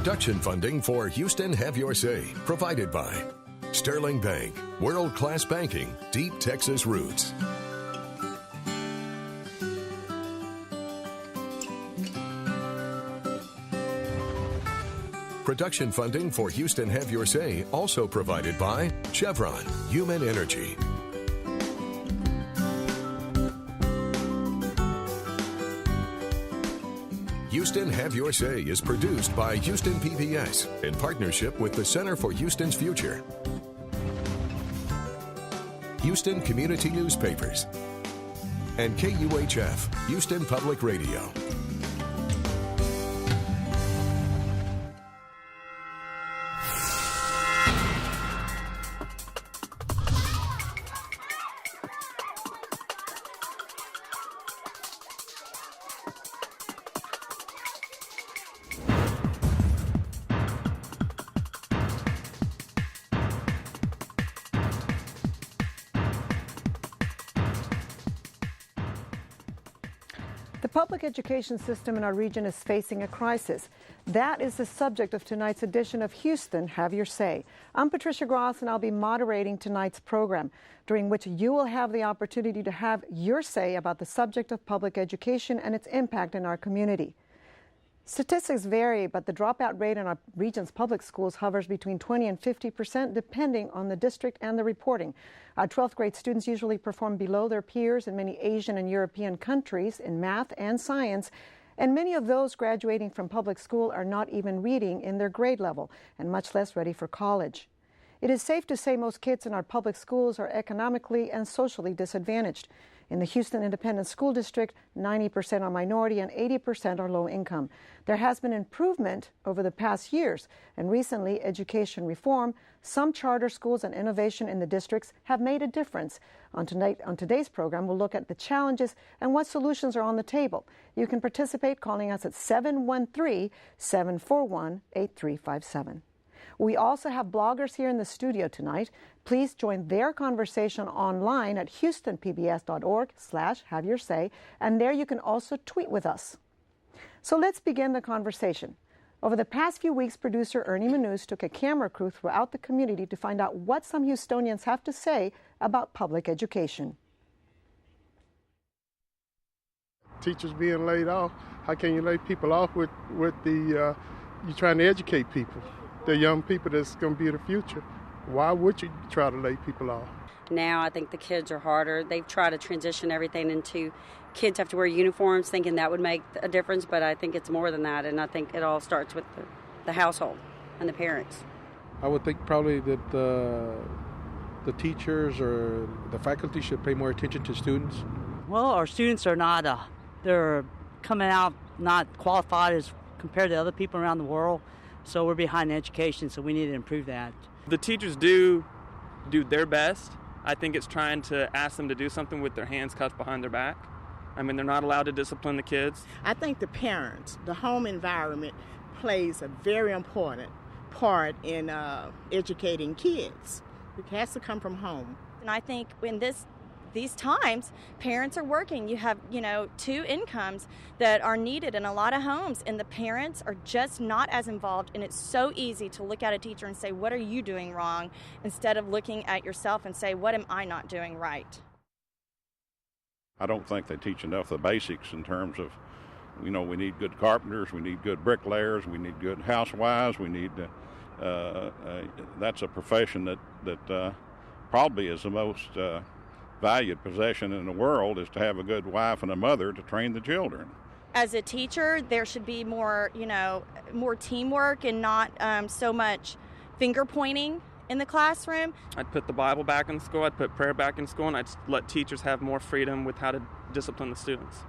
Production funding for Houston Have Your Say, provided by Sterling Bank, world-class banking, deep Texas roots. Production funding for Houston Have Your Say also provided by Chevron, Human Energy. Houston Have Your Say is produced by Houston PBS in partnership with the Center for Houston's Future, Houston Community Newspapers, and KUHF, Houston Public Radio. The public education system in our region is facing a crisis. That is the subject of tonight's edition of Houston Have Your Say. I'm Patricia Gras, and I'll be moderating tonight's program, during which you will have the opportunity to have your say about the subject of public education and its impact in our community. Statistics vary, but the dropout rate in our region's public schools hovers between 20 and 50%, depending on the district and the reporting. Our 12th grade students usually perform below their peers in many Asian and European countries in math and science, and many of those graduating from public school are not even reading in their grade level, and much less ready for college. It is safe to say most kids in our public schools are economically and socially disadvantaged. In the Houston Independent School District, 90% are minority and 80% are low income. There has been improvement over the past years, and recently education reform, some charter schools, and innovation in the districts have made a difference. On today's program, we'll look at the challenges and what solutions are on the table. You can participate calling us at 713-741-8357. We also have bloggers here in the studio tonight. Please join their conversation online at houstonpbs.org/haveyoursay, and there you can also tweet with us. So let's begin the conversation. Over the past few weeks, producer Ernie Manous took a camera crew throughout the community to find out what some Houstonians have to say about public education. Teachers being laid off, how can you lay people off with you're trying to educate people? The young people that's going to be the future. Why would you try to lay people off? Now I think the kids are harder. They've tried to transition everything into kids have to wear uniforms, thinking that would make a difference, but I think it's more than that, and I think it all starts with the household and the parents. I would think probably that the teachers or the faculty should pay more attention to students. Well, our students are not, they're coming out not qualified as compared to other people around the world. So we're behind in education, so we need to improve that. The teachers do their best. I think it's trying to ask them to do something with their hands cuffed behind their back. I mean, they're not allowed to discipline the kids. I think the parents, the home environment, plays a very important part in educating kids. It has to come from home. And I think in these times, parents are working. You have, two incomes that are needed in a lot of homes, and the parents are just not as involved, and it's so easy to look at a teacher and say, what are you doing wrong, instead of looking at yourself and say, what am I not doing right? I don't think they teach enough of the basics in terms of, we need good carpenters, we need good bricklayers, we need good housewives, we need, that's a profession that probably is the most valued possession in the world, is to have a good wife and a mother to train the children. As a teacher, there should be more, more teamwork and not so much finger pointing in the classroom. I'd put the Bible back in school, I'd put prayer back in school, and I'd let teachers have more freedom with how to discipline the students.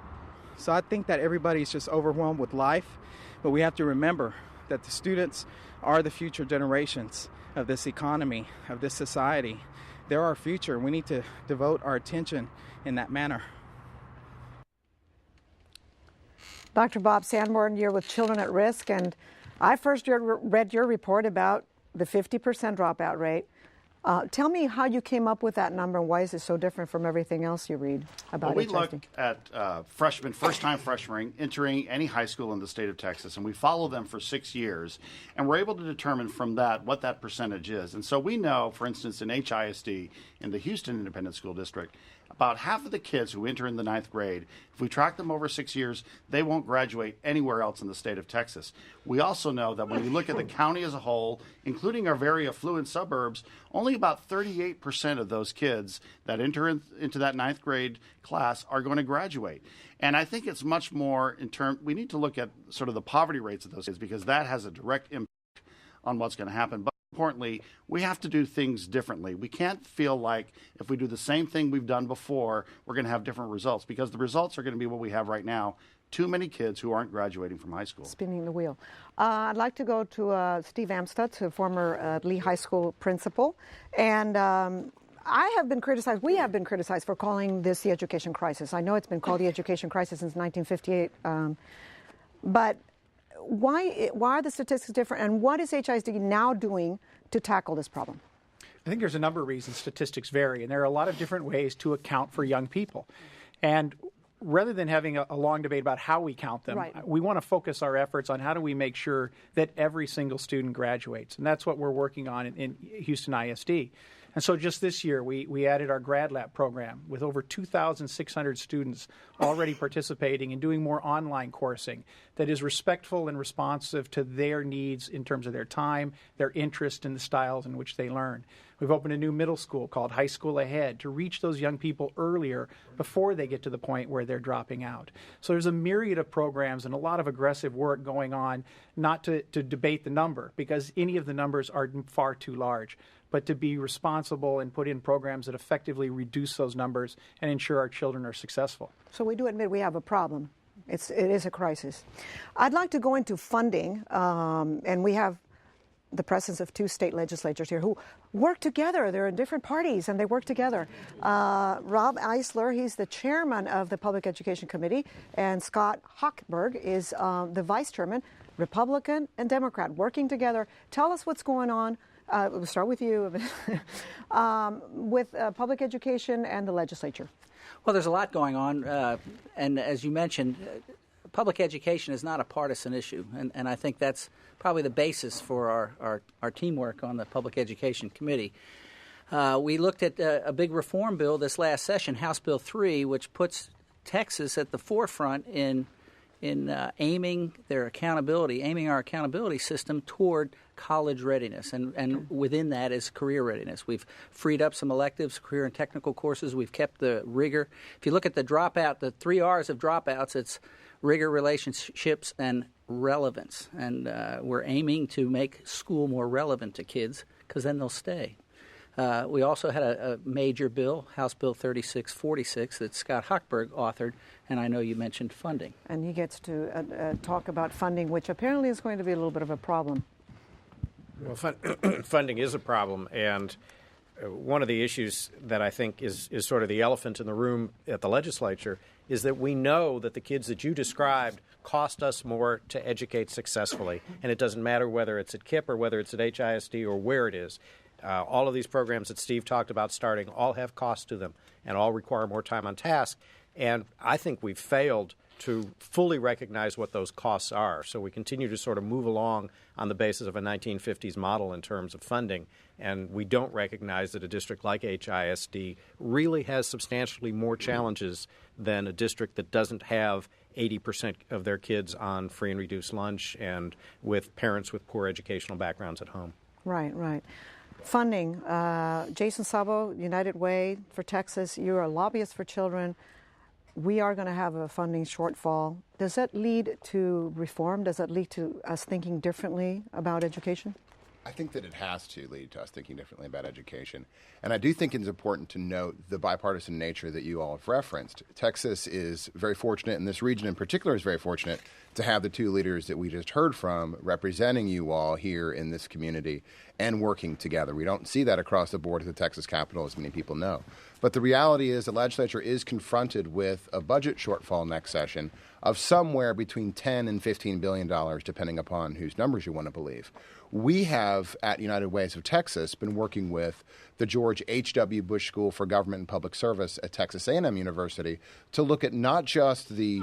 So I think that everybody's just overwhelmed with life, but we have to remember that the students are the future generations of this economy, of this society. They're our future. We need to devote our attention in that manner. Dr. Bob Sanborn, you're with Children at Risk, and I first read your report about the 50% dropout rate. Tell me how you came up with that number and why is it so different from everything else you read about we HISD? look at first-time freshmen entering any high school in the state of Texas, and we follow them for 6 years, and we're able to determine from that what that percentage is. And so we know, for instance, in HISD, in the Houston Independent School District, about half of the kids who enter in the 9th grade, if we track them over 6 years, they won't graduate anywhere else in the state of Texas. We also know that when we look at the county as a whole, including our very affluent suburbs, only about 38% of those kids that enter into that 9th grade class are going to graduate. And I think it's much more we need to look at sort of the poverty rates of those kids because that has a direct impact on what's going to happen. But importantly, we have to do things differently. We can't feel like if we do the same thing we've done before, we're going to have different results because the results are going to be what we have right now. Too many kids who aren't graduating from high school. Spinning the wheel. I'd like to go to Steve Amstutz, a former Lee High School principal. And I have been criticized, we have been criticized for calling this the education crisis. I know it's been called the education crisis since 1958. But why are the statistics different, and what is HISD now doing to tackle this problem? I think there's a number of reasons statistics vary, and there are a lot of different ways to account for young people. And rather than having a long debate about how we count them, we want to focus our efforts on how do we make sure that every single student graduates. And that's what we're working on in Houston ISD. And so just this year, we added our Grad Lab program with over 2,600 students already participating and doing more online coursing that is respectful and responsive to their needs in terms of their time, their interest, and the styles in which they learn. We've opened a new middle school called High School Ahead to reach those young people earlier before they get to the point where they're dropping out. So there's a myriad of programs and a lot of aggressive work going on, not to debate the number, because any of the numbers are far too large, but to be responsible and put in programs that effectively reduce those numbers and ensure our children are successful. So we do admit we have a problem. It is a crisis. I'd like to go into funding, and we have the presence of two state legislatures here who work together. They're in different parties, and they work together. Rob Eissler, he's the chairman of the Public Education Committee, and Scott Hochberg is the vice chairman, Republican and Democrat, working together. Tell us what's going on. We'll start with you, with public education and the legislature. Well, there's a lot going on, and as you mentioned, public education is not a partisan issue, and I think that's probably the basis for our teamwork on the Public Education Committee. We looked at a big reform bill this last session, House Bill 3, which puts Texas at the forefront in aiming our accountability system toward college readiness, and within that is career readiness. We've freed up some electives, career and technical courses. We've kept the rigor. If you look at the dropout, the 3 R's of dropouts, it's rigor, relationships, and relevance. And we're aiming to make school more relevant to kids because then they'll stay. We also had a major bill, House Bill 3646, that Scott Hochberg authored, and I know you mentioned funding. And he gets to talk about funding, which apparently is going to be a little bit of a problem. Well, funding is a problem, and one of the issues that I think is sort of the elephant in the room at the legislature is that we know that the kids that you described cost us more to educate successfully, and it doesn't matter whether it's at KIPP or whether it's at HISD or where it is. All of these programs that Steve talked about starting all have costs to them and all require more time on task. And I think we've failed to fully recognize what those costs are. So we continue to sort of move along on the basis of a 1950s model in terms of funding. And we don't recognize that a district like HISD really has substantially more challenges than a district that doesn't have 80% of their kids on free and reduced lunch and with parents with poor educational backgrounds at home. Right. Funding. Jason Sabo, United Way for Texas, you're a lobbyist for children. We are going to have a funding shortfall. Does that lead to reform? Does that lead to us thinking differently about education? I think that it has to lead to us thinking differently about education. And I do think it's important to note the bipartisan nature that you all have referenced. Texas is very fortunate, and this region in particular is very fortunate to have the two leaders that we just heard from representing you all here in this community and working together. We don't see that across the board at the Texas Capitol, as many people know. But the reality is the legislature is confronted with a budget shortfall next session of somewhere between $10 and $15 billion, depending upon whose numbers you want to believe. We have, at United Ways of Texas, been working with the George H.W. Bush School for Government and Public Service at Texas A&M University to look at not just the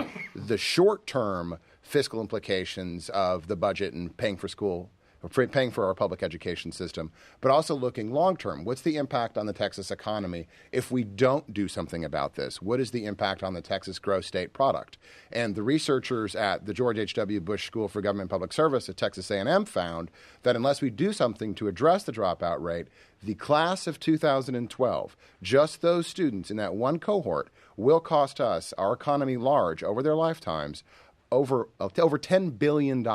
short-term fiscal implications of the budget and paying for our public education system, but also looking long-term. What's the impact on the Texas economy if we don't do something about this? What is the impact on the Texas gross state product? And the researchers at the George H.W. Bush School for Government and Public Service at Texas A&M found that unless we do something to address the dropout rate, the class of 2012, just those students in that one cohort, will cost us, our economy large, over their lifetimes, over $10 billion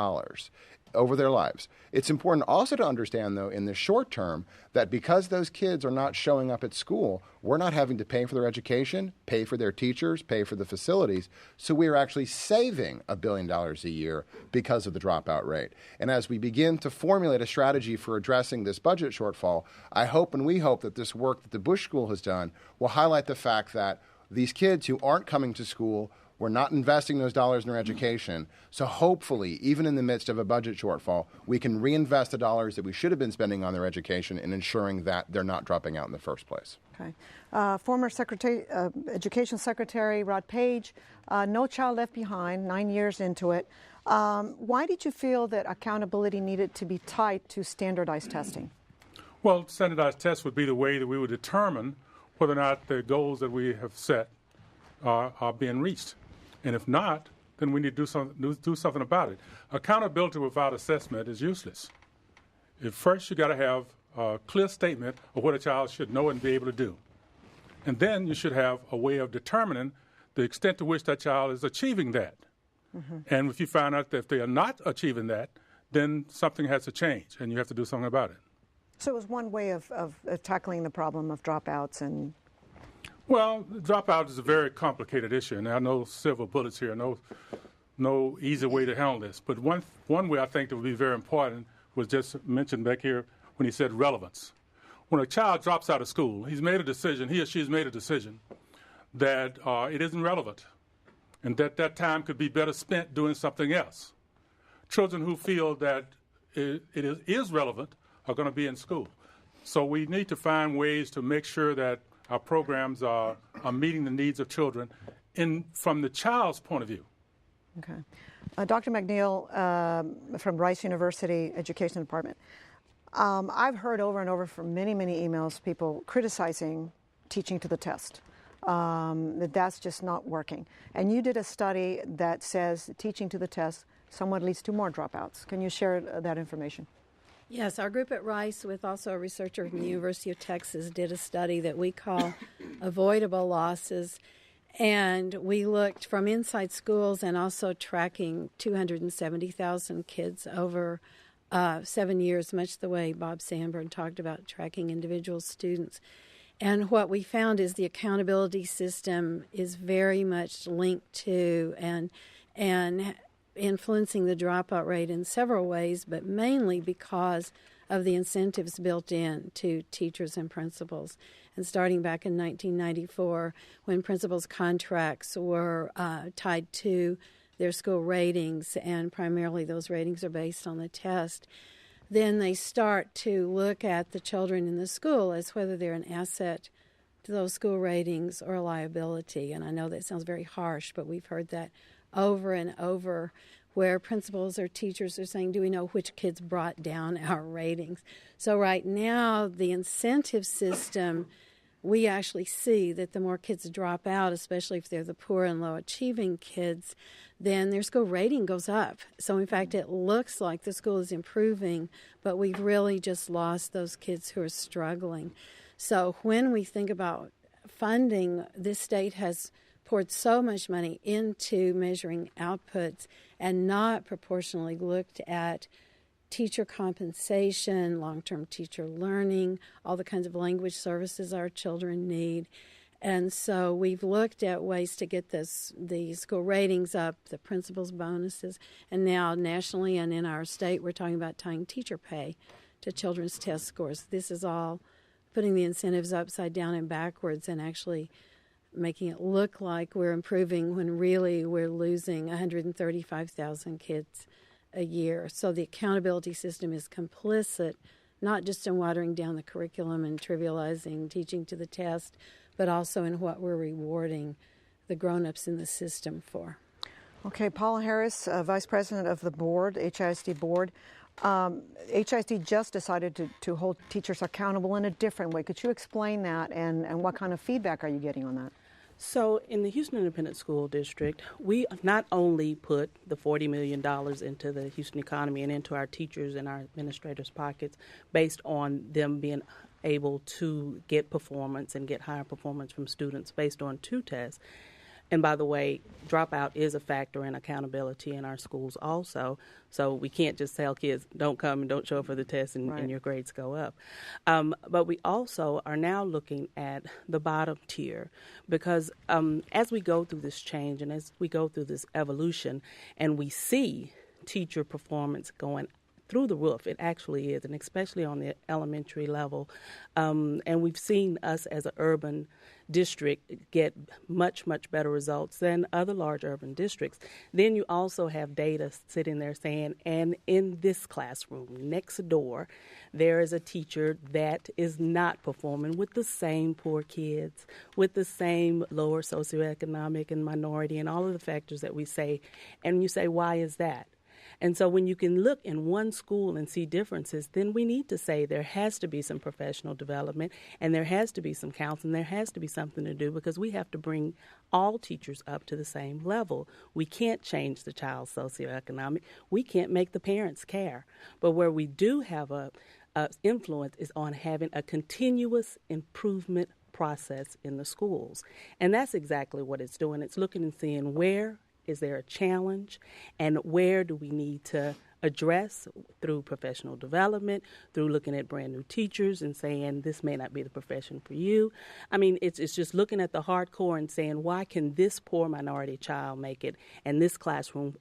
over their lives. It's important also to understand, though, in the short term, that because those kids are not showing up at school, we're not having to pay for their education, pay for their teachers, pay for the facilities. So we are actually saving $1 billion a year because of the dropout rate. And as we begin to formulate a strategy for addressing this budget shortfall, I hope and we hope that this work that the Bush School has done will highlight the fact that these kids who aren't coming to school, we're not investing those dollars in their education. So hopefully, even in the midst of a budget shortfall, we can reinvest the dollars that we should have been spending on their education in ensuring that they're not dropping out in the first place. Okay. Former Education Secretary Rod Paige, No Child Left Behind, 9 years into it. Why did you feel that accountability needed to be tied to standardized testing? Well, standardized tests would be the way that we would determine whether or not the goals that we have set are being reached. And if not, then we need to do something about it. Accountability without assessment is useless. First, you got to have a clear statement of what a child should know and be able to do. And then you should have a way of determining the extent to which that child is achieving that. Mm-hmm. And if you find out that if they are not achieving that, then something has to change, and you have to do something about it. So it was one way of tackling the problem of dropouts and... Well, dropout is a very complicated issue, and there are no silver bullets here, no easy way to handle this. But one way I think that would be very important was just mentioned back here when he said relevance. When a child drops out of school, he or she has made a decision that it isn't relevant, and that time could be better spent doing something else. Children who feel that it is relevant are going to be in school. So we need to find ways to make sure that our programs are meeting the needs of children from the child's point of view. Okay. Dr. McNeil from Rice University Education Department. I've heard over and over from many, many emails people criticizing teaching to the test, that's just not working. And you did a study that says teaching to the test somewhat leads to more dropouts. Can you share that information? Yes, our group at Rice, with also a researcher from the University of Texas, did a study that we call Avoidable Losses. And we looked from inside schools and also tracking 270,000 kids over 7 years, much the way Bob Sanborn talked about tracking individual students. And what we found is the accountability system is very much linked to and influencing the dropout rate in several ways, but mainly because of the incentives built in to teachers and principals. And starting back in 1994, when principals' contracts were tied to their school ratings, and primarily those ratings are based on the test, then they start to look at the children in the school as whether they're an asset to those school ratings or a liability. And I know that sounds very harsh, but we've heard that over and over, where principals or teachers are saying, do we know which kids brought down our ratings? So right now, the incentive system, we actually see that the more kids drop out, especially if they're the poor and low-achieving kids, then their school rating goes up. So in fact, it looks like the school is improving, but we've really just lost those kids who are struggling. So when we think about funding, this state has poured so much money into measuring outputs and not proportionally looked at teacher compensation, long-term teacher learning, all the kinds of language services our children need. And so we've looked at ways to get the school ratings up, the principals' bonuses, and now nationally and in our state we're talking about tying teacher pay to children's test scores. This is all putting the incentives upside down and backwards and actually making it look like we're improving when really we're losing 135,000 kids a year. So the accountability system is complicit, not just in watering down the curriculum and trivializing teaching to the test, but also in what we're rewarding the grown-ups in the system for. Okay, Paula Harris, Vice President of the board, HISD board. HISD just decided to hold teachers accountable in a different way. Could you explain that, and what kind of feedback are you getting on that? So in the Houston Independent School District, we not only put the $40 million into the Houston economy and into our teachers and our administrators' pockets based on them being able to get performance and get higher performance from students based on 2 tests. And by the way, dropout is a factor in accountability in our schools also. So we can't just tell kids, don't come and don't show up for the test and your grades go up. But we also are now looking at the bottom tier because as we go through this change and as we go through this evolution and we see teacher performance going through the roof, it actually is, and especially on the elementary level. And we've seen us as an urban district get much, much better results than other large urban districts. Then you also have data sitting there saying, and in this classroom next door, there is a teacher that is not performing with the same poor kids, with the same lower socioeconomic and minority and all of the factors that we say. And you say, why is that? And so when you can look in one school and see differences, then we need to say there has to be some professional development and there has to be some counseling, there has to be something to do because we have to bring all teachers up to the same level. We can't change the child's socioeconomic. We can't make the parents care. But where we do have a influence is on having a continuous improvement process in the schools. And that's exactly what it's doing. It's looking and seeing where is there a challenge, and where do we need to address through professional development, through looking at brand new teachers and saying this may not be the profession for you. I mean, it's just looking at the hardcore and saying why can this poor minority child make it and this classroom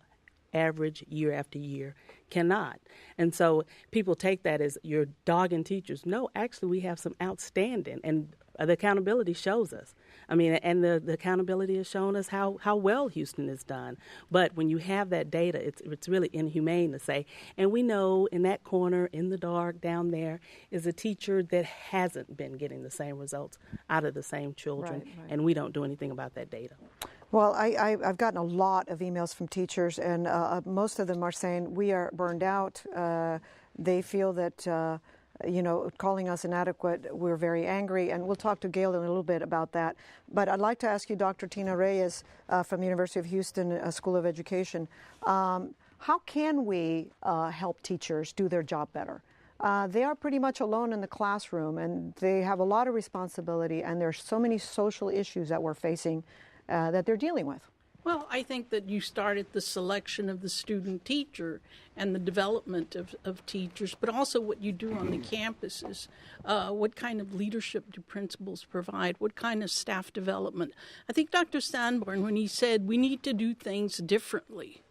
average year after year cannot. And so people take that as you're dogging teachers. No, actually we have some outstanding, and the accountability shows us. I mean, and the accountability has shown us how well Houston is done. But when you have that data, it's really inhumane to say, and we know in that corner, in the dark, down there, is a teacher that hasn't been getting the same results out of the same children, and we don't do anything about that data. Well, I've gotten a lot of emails from teachers, and most of them are saying we are burned out. They feel that calling us inadequate, we're very angry, and we'll talk to Gayle in a little bit about that. But I'd like to ask you, Dr. Tina Reyes from the University of Houston School of Education, how can we help teachers do their job better? They are pretty much alone in the classroom, and they have a lot of responsibility, and there's so many social issues that we're facing that they're dealing with. Well, I think that you start at the selection of the student teacher and the development of teachers, but also what you do on the campuses. What kind of leadership do principals provide? What kind of staff development? I think Dr. Sanborn, when he said we need to do things differently,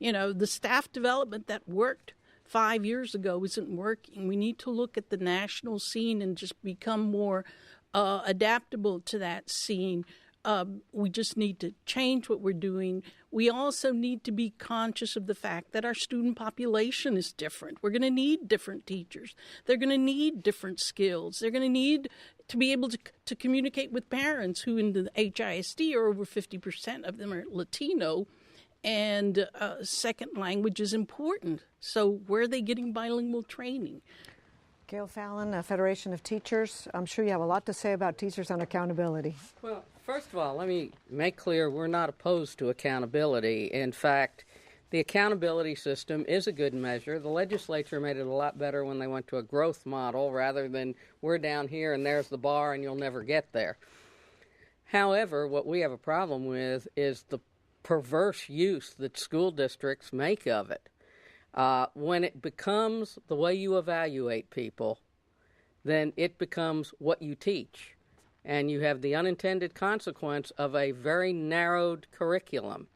the staff development that worked 5 years ago isn't working. We need to look at the national scene and just become more adaptable to that scene. We just need to change what we're doing. We also need to be conscious of the fact that our student population is different. We're going to need different teachers. They're going to need different skills. They're going to need to be able to communicate with parents who in the HISD are over 50% of them are Latino, and second language is important. So where are they getting bilingual training? Gayle Fallon, Federation of Teachers. I'm sure you have a lot to say about teachers on accountability. Well, first of all, let me make clear we're not opposed to accountability. In fact, the accountability system is a good measure. The legislature made it a lot better when they went to a growth model rather than we're down here and there's the bar and you'll never get there. However, what we have a problem with is the perverse use that school districts make of it. When it becomes the way you evaluate people, then it becomes what you teach. And you have the unintended consequence of a very narrowed curriculum.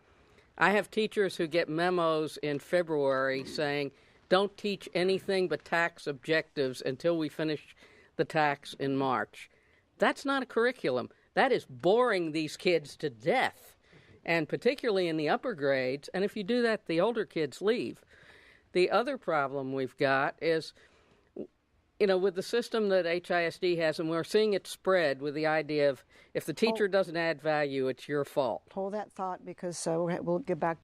I have teachers who get memos in February saying, don't teach anything but tax objectives until we finish the tax in March. That's not a curriculum. That is boring these kids to death, and particularly in the upper grades. And if you do that, the older kids leave. The other problem we've got is, with the system that HISD has, and we're seeing it spread with the idea of if the teacher doesn't add value, it's your fault. Hold that thought, because we'll get back